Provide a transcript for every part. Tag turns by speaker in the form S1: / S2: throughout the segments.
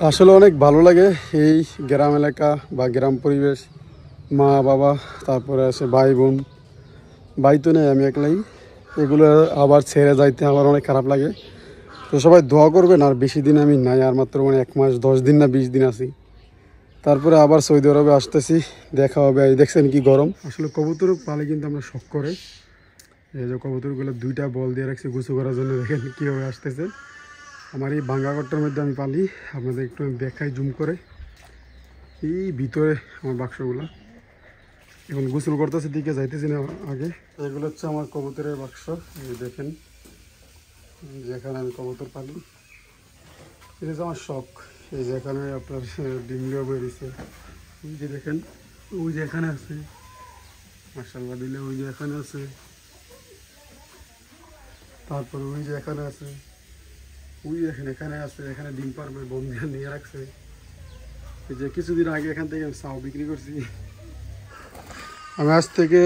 S1: আসলে অনেক ভালো লাগে এই গ্রাম এলাকা বা গ্রাম পরিবেশ। মা বাবা, তারপরে আছে ভাই বোন। ভাই তো নেই, আমি একলাই। এগুলো আবার ছেড়ে যাইতে আমার অনেক খারাপ লাগে। তো সবাই দোয়া করবেন। আর বেশি দিন আমি নাই, আর মাত্র 1 মাস 10 দিন না 20 দিন আছি। তারপরে আবার সৌদি আরবে আসতেছি, দেখা হবে। এই দেখছেন কি গরম। আসলে কবুতর পালে কিন্তু আমরা শখ করে। এই যে কবুতরগুলো 2টা বল দিয়ে রাখছি গোসু করার জন্য, দেখেন কীভাবে আসতেছে। আমার এই ভাঙ্গা ঘরটার মধ্যে আমি পালি, আপনাদের একটু দেখাই জুম করে। এই ভিতরে আমার বাক্সগুলো, এখন গোসল করতেছে, দিকে যাইতেছি না আগে। এগুলো হচ্ছে আমার কবুতরের বাক্স। এই দেখেন, যেখানে আমি কবুতর পালি। এটা হচ্ছে আমার শখ। এই যেখানে আপনার ডিমলিও বেরিয়েছে, ওই যে দেখেন, ওই যে এখানে আছে। মাশাআল্লাহ দিলে ওই যে এখানে আছে, তারপরে ওই যে এখানে আছে, ওই দেখেন এখানে আছে। এখানে ডিম পারবে বন্ধু নিয়ে রাখছে। এই যে কিছুদিন আগে এখান থেকে আমি চাও বিক্রি করছি। আমি আজ থেকে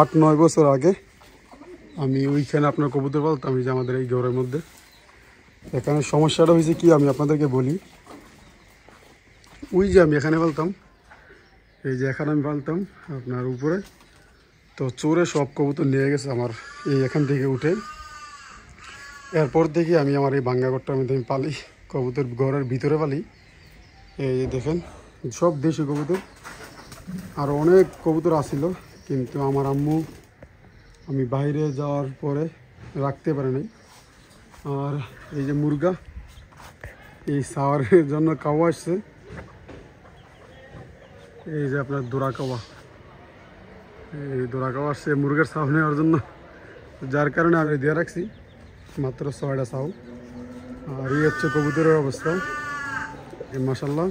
S1: 8-9 বছর আগে আমি ওইখানে আপনার কবুতর পালতাম, এই যে আমাদের এই ঘরের মধ্যে। এখানে সমস্যাটা হয়েছে কি, আমি আপনাদেরকে বলি। ওই যে আমি এখানে পালতাম, এই যে এখানে আমি পালতাম আপনার উপরে। তো চোরে সব কবুতর নিয়ে গেছে আমার এই এখান থেকে উঠে। এরপর দেখি আমি আমার এই ভাঙ্গা ঘরটার মধ্যে আমি পালি, কবুতর ঘরের ভিতরে পালি। এই যে দেখেন, সব দেশি কবুতর। আর অনেক কবুতর আসিল, কিন্তু আমার আম্মু আমি বাইরে যাওয়ার পরে রাখতে পারে নাই। আর এই যে মুরগা, এই সাওয়ারের জন্য কাওয়া আসছে। এই যে আপনার দোরা কাওয়া, এই দোরা কাওয়া আসছে মুরগার সাও নেওয়ার জন্য, যার কারণে আমি দিয়ে রাখছি মাত্র 6টা সাও। আর এই হচ্ছে কবুতরের অবস্থা। মাশাআল্লাহ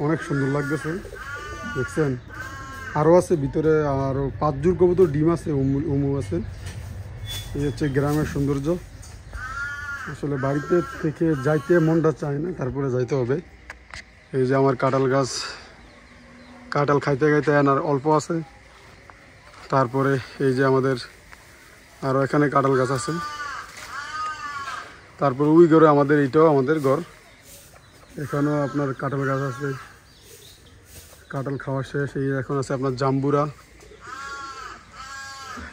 S1: অনেক সুন্দর লাগতেছে, দেখছেন। আরও আছে ভিতরে, আরও 5 জোড় কবুতর ডিম আছে, উমু আছে। এই হচ্ছে গ্রামের সৌন্দর্য। আসলে বাড়িতে থেকে যাইতে মনটা চায় না, তারপরে যাইতে হবে। এই যে আমার কাঁঠাল গাছ, কাঁঠাল খাইতে খাইতে আর অল্প আছে। তারপরে এই যে আমাদের আরও এখানে কাঁঠাল গাছ আছে। তারপর ওই ঘরে আমাদের, এইটাও আমাদের ঘর। এখানেও আপনার কাঁঠাল গাছ আছে, কাঁঠাল খাওয়া শেষ। এই এখন আছে আপনার জাম্বুরা,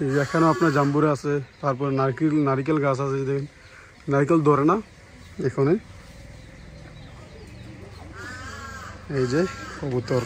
S1: এই এখানেও আপনার জাম্বুরা আছে। তারপরে নারিকেল গাছ আছে, দেখেন নারিকেল ধরে না এখানে। এই যে কবুতর।